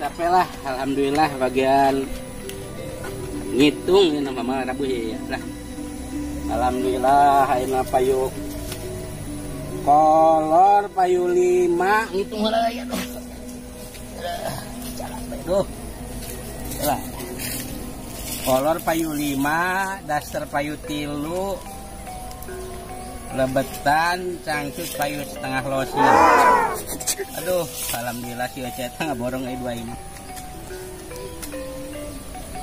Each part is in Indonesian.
capek lah, alhamdulillah bagian ngitung ini mama rabu ya lah. Alhamdulillah ayeuna payu kolor payu 5 ngitung heula ya doh. Jalan bae doh. Lah. Kolor payu 5, daster payu 3, lebetan cangcut payu setengah losi. Aduh, alhamdulillah si Ocet ngaborong ai 2 ini.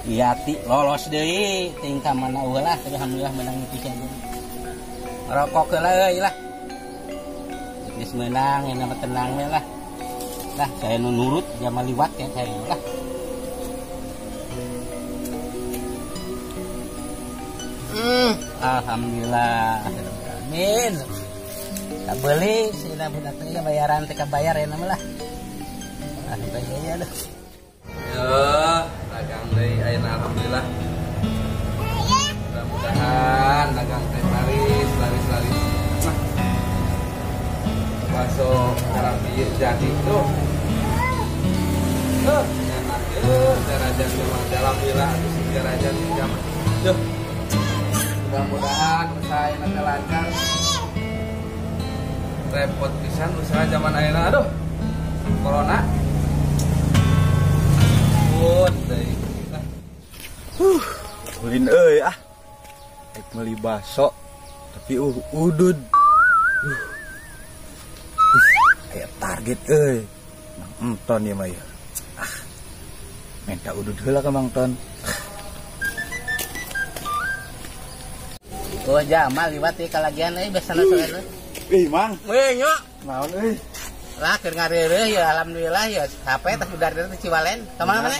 Iya ti lolos deui tingkah mana ulah tapi alhamdulillah menang pisan. Rokok heula euy lah. Geus menang ena tenang we lah. Lah saya nurut jama liwat ya saya lah. Alhamdulillah. Amin. Tak beli sih budak teh bayaran teh bayar ya nama lah. Ah bayar dah. Yo, dagang deui ayeuna alhamdulillah. Mudah-mudahan dagang teh laris. Nah. Masuk Arabi jadi tuh. Enak tuh, darajan memang alhamdulillah atuh darajan zaman. Tuh. Mudah-mudahan usaha ayeuna lancar. Repot pisan usaha zaman ayeuna aduh. Corona. Deui. Ulin euy ah. Rek meuli baso tapi udud. Aya target euy. Mang Ton ieu mah ya. Ah. Minta udud heula ka Mang Ton. Oh Jamal liwat ieu kalagian euy biasana soalna. Mang. Weh nya. Naon euy? Lah keur ngareureuh ya alhamdulillah ya HP teh udar dari Ciwalen. Ka mana maneh?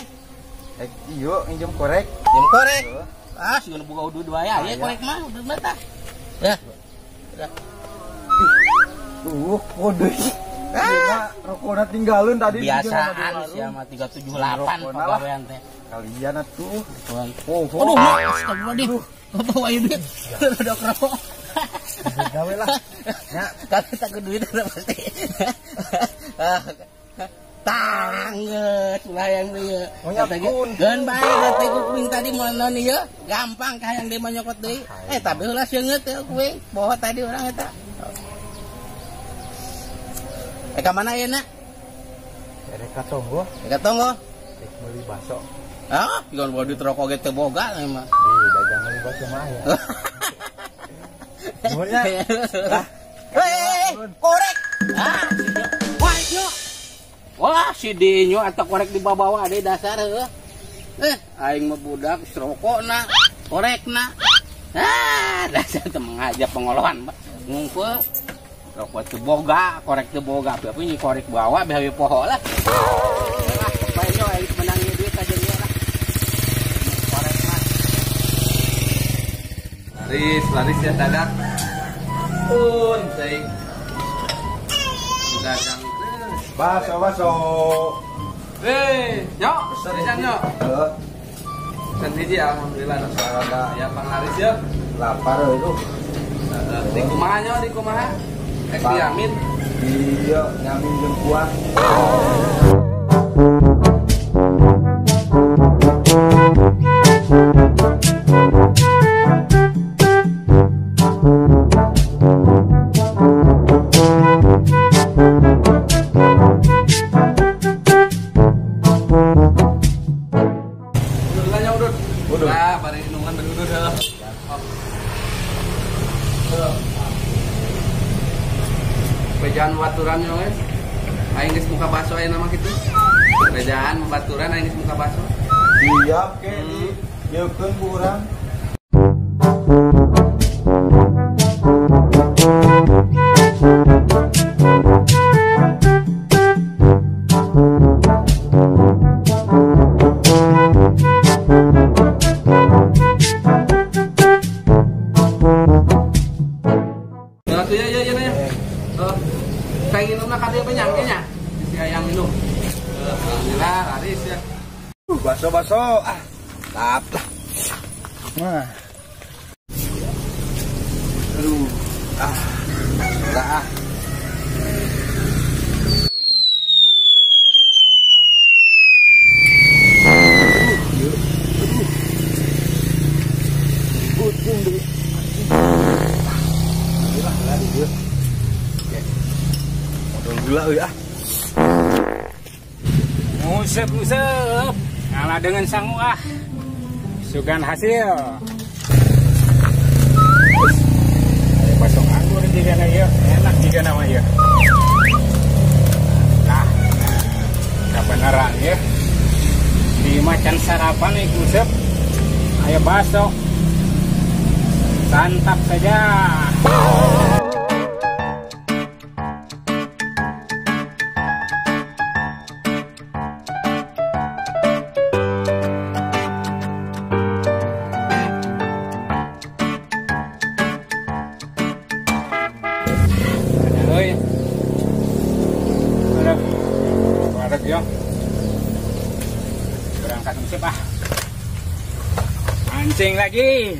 Iyo nginjem korek. Nginjem korek. Ah sieun boga udud wae aya korek mah udud mah tah. Ya. Kode. Rokona tinggalin tadi. Biasaan sia mah 378 pagawean teh. Kalian atuh. Aduh, astagfirullah. Apa wae duit? Udah rokok. Gawe lah. Ya, tapi tak duit udah pasti. Tanggeus ulah yang ieu. Geun bae teh kuing tadi mau non ieu, gampang ka yang dia nyokot deui. Tapi ulah seungeut teh kuing, poho tadi urang eta. Ka mana ayeuna? Rek ka Tonggo. Ka Tonggo. Rek meuli baso. Ah, pigon bawa duit rokok ge teu boga mah. Dagang meuli baso mah ya. Nuhunnya. Korek. Ah, wah, wah, si Dinyo atau korek di bawah ada dasar heuh. Aing mah budak rokokna, korekna. Ah, dasar teu mengajak pengolohan ngumpul. Rokok teu boga, korek teu boga, tapi ini korek bawa behawe poho lah. Ah, bae aing menang duit aja nya lah. Korek mah. Laris ya dadak. Teuing. Dagang Baso. Nyok, serisan nyok. Heeh. Kan hiji alhamdulillah ada ya panglaris ya. Lapar itu. Di kumaha nyok, di kumaha? Ek diamin. Iya, nyamin jeung kuah. Bejaan baturan yo guys. Aing geus muka baso aya nama kitu. Bejaan baturan aing geus muka baso. Siap ke yeukeun ku urang. Kayak minum nak dia penyangkanya si ayam minum. Alhamdulillah laris ya. Baso tap lah. Nah. Aduh. Lah. euy ah. Ngusep ngalah dengan sangu ah. Sugan hasil. Pasok anggur juga na ieu, enak juga nama ieu. Nah, kebenaran ya. Di macan sarapan nih ngusep. Ayo baso. Santap saja. Warak yo. Berangkat ngusep ah. Mancing lagi.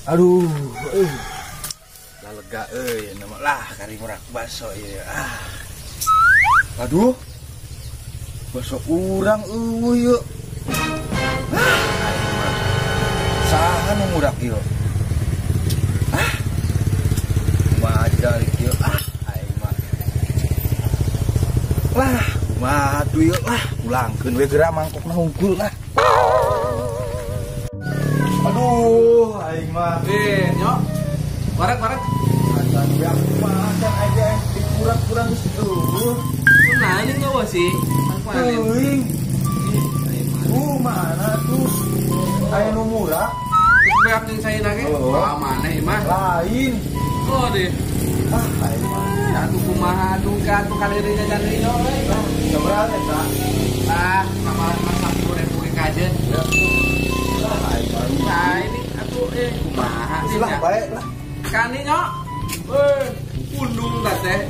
Aduh, lega nama lah kari merak baso ya. Ah. Aduh. Baso urang yuk. Saha nu murak ieu? Ah. Wajar ieu ah aing mah. Lah, kumaha atuh ieu lah, ulangkeun we geura mangkokna hungkul lah. Aduh, aing mah. Nyok. Warak. Acan yang macan aja dikurang-kurang di situ. Nah, ini enggak sih. Teuing. Mana tuh? Aya nu murah. Beak yang saya nage. Wah, mana imah? Lain. Oh deh. Ah, aing mah. Atuh kumaha duka atuh kalirinya dan rino euy. Seberapa eta? Ah, kamaran masak 10.000 ke kajen. Aing mah. Nah, ini atuh kumaha sih? Silah bae lah. Kan ini nyok. Undung dah teh.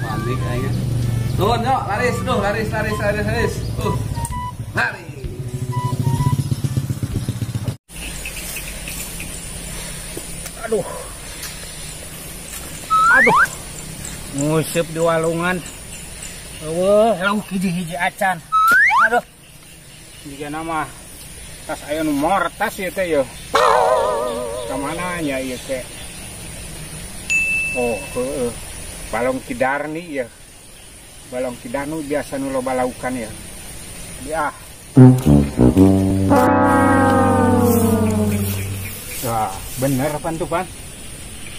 Balik aja. Tuh nyok, laris. Laris. Lari. Aduh. Ngusep di walungan. Wah, lauk hiji-hiji acan. Aduh. Jika nama tas aya nu mortas ieu teh yo. Ka mana nya ieu teh? Oh, balong kidarni ya. Balong kidanu biasa nu loba laukan ya. Ya. Wah, bener pan tuh pan.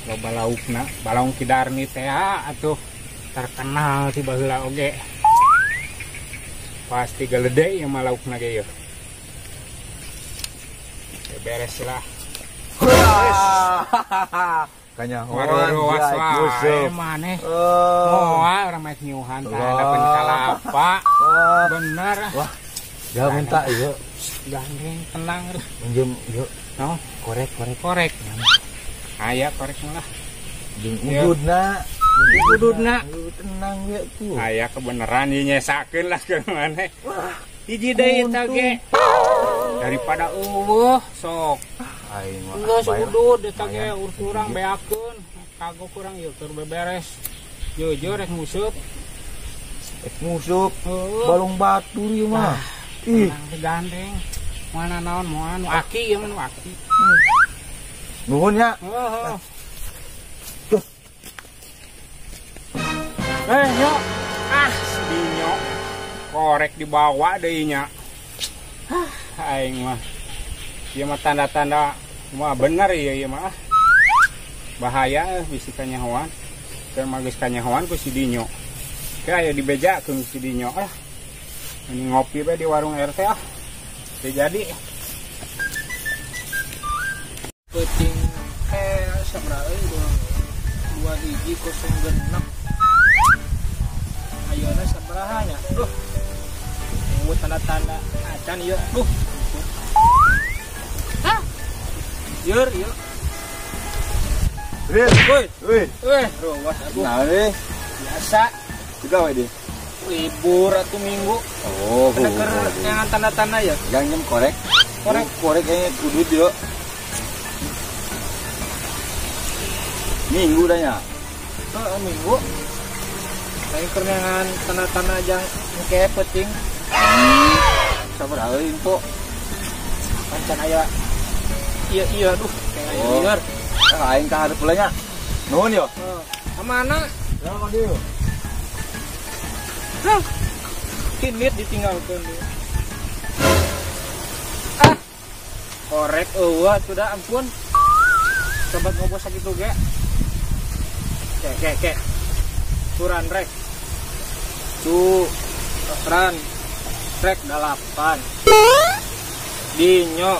Loba laukna, balong kidarni teh atuh terkenal ti baheula oge. Pasti geledei yang malaukna ge yeuh. Beres lah. Kanyahoan wae maneh. Moal urang mah nyuhan tah dapen kalapa. Bener. Wah, ya minta ieu. Gandeng tenang. Minjem yuk. No, korek. Aya korek mah. Jeung ududna. Tenang ya tuh. Aya kebenaran ieu nyesakeun lah ke maneh. Hiji deui eta ge. Daripada sok. Aing mah. Geus udud eta ge urang beakeun. Kagok kurang ieu keur beberes. Jujur rek musup. Balong batu ieu mah. Ih, gandeng. Mana naon moal nu aki ieu mah nu aki. Nuhun ya. Heeh. Nyok. Si nyok. Korek dibawa deui nya. Aing mah. Ieu mah tanda-tanda mah bener ieu mah. Bahaya bisi kanyahoan. Keur mah geus kanyahoan ku si dinyo. Teh aya dibejakeun si dinyo ah. Ini ngopi bae di warung RT ah. Teu jadi. Peuting sabaraha euy 2 ayeuna sabaraha nya? Duh. Nunggu tanda-tanda acan ieu. Duh. Hah? Yeur. Woi. Ruas aduh. Nah, Biasa. juga we di. Libur atau minggu. Oh, yang tanda-tanda ya. Jangan korek kayaknya udut yuk. Minggu dah ya. Minggu. Saya kerenangan tanda-tanda yang kayak peting. Sabar aja info. Pancan aya. Iya, aduh. Kayak liar. Aing ka hareup heula nya. Nuhun yo. Amana? Ya ka dieu. Kinit ditinggalkeun dia. Korek eueuh sudah ampun. Sobat ngobos sakitu ge. Kek. Turan rek. Ran rek 8. Dinyo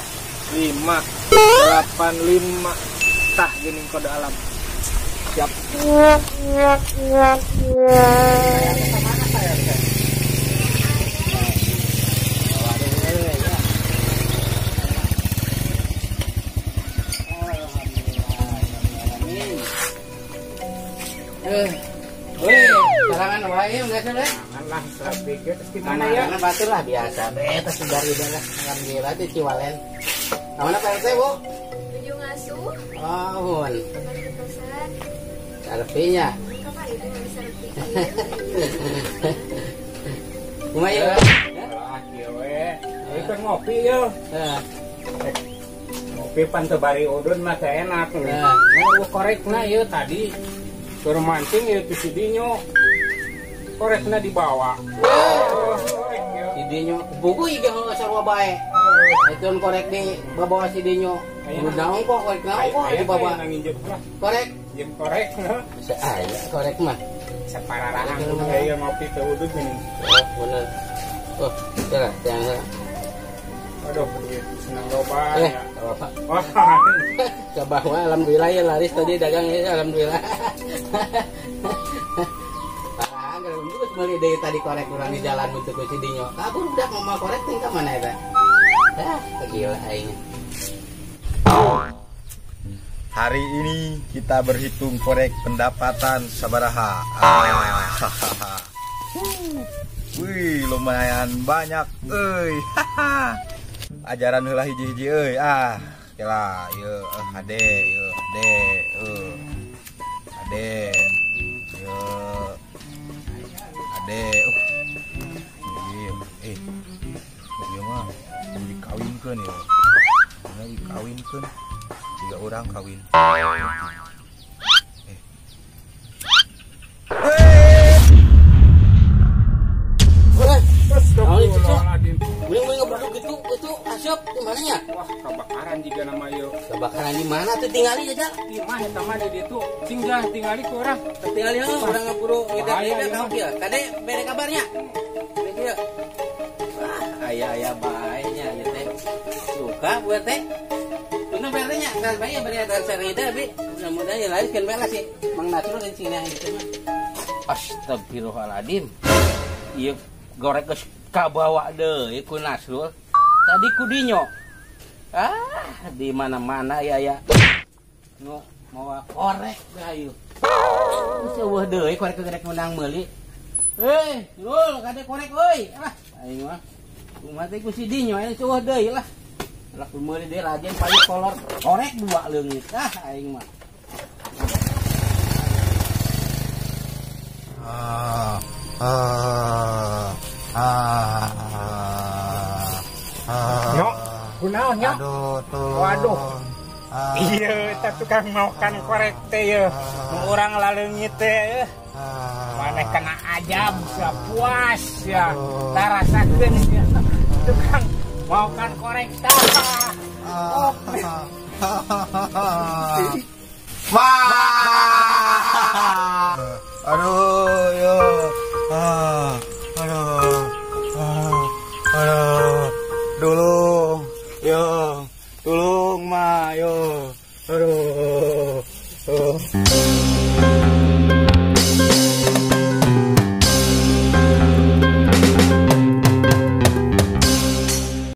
585. Tah geuning kode alam. Siap. Kalangan wae enggak salah. Allah pikir Mana ya? Mana batur lah biasa. Eta sudari dah alhamdulillah di Ciwalen. Mana Pak RT, Bu? Ujung asuh. Oh, Tempat pasar. Sarpinya. Kapan itu nggak bisa lebih? Kumaha ya? Alah kieu we. Ieu ngopi yo. Heeh. Ngopi pan teu bari udun mah teh enak. Nah. Nah, korekna ieu tadi keur mancing ieu tu si Dinyo. Korekna dibawa. Sidinyo buku iga sarua bae. Itu korek di bawa Sidinyo. Udah kok korek naon kok dibawa. Korek. Jem korek. Aya korek mah. Sapararahan ieu ngopi teu udud geuning. Oh, bener. Oh, cara yang Aduh, senang loba ya. apa? Wah, Coba alhamdulillah ya laris tadi dagang ya alhamdulillah. Parah, kalau terus beli dari tadi korek kurang di jalan untuk si Dinyo. Aku udah mau korek tinggal mana ya? Gila aing. Hari ini kita berhitung korek pendapatan sabaraha. Wih, lumayan banyak euy. Ajaran heula hiji-hiji euy. Kela yeuh hade yeuh hade hade yeuh hade ieu mah dikawinkeun ya. Dikawinkeun 3 orang kawin. Astagfirullahaladzim. Boleh ngebaduk itu asap di mananya? Wah, kebakaran juga nama ieu. Kebakaran di mana tuh tinggali aja? Di mah eta mah di ditu. Tinggal tinggali ku urang. Tinggali orang ngaburu Bahaya, ngidap iya. kau kieu. Kade bere kabarnya? Bere kieu. Wah, aya baenya ieu teh. Suka buat teh. Bener berenya, kan bae bere ada sarida bi. Mudah-mudahan ya lain kan belas sih. Mang Nasrul di sini gitu mah. Astagfirullahaladzim. Ieu gorek geus kabawa deui ku Nasrul. Tadi ku Dinyo. Di mana-mana ya. Nu mau korek ayo. Seueuh deui korek gedek menang meuli. Nul kade korek euy. Aing mah. Kumaha teh ku si Dinyo aya seueuh deui lah. Lah ku meuli deui rajen payu kolor korek 2 leungit. Aing mah. Nyok, kunaon nyok? Aduh, tuh. Waduh. Iya, eta tukang makan korek teh ye. Urang laleungit teh. Maneh kena ajab, sia puas ya. Tarasakeun ya. Tukang makan korek tah. Oh. Aduh, yo. Tolong, ma, yo. Aduh.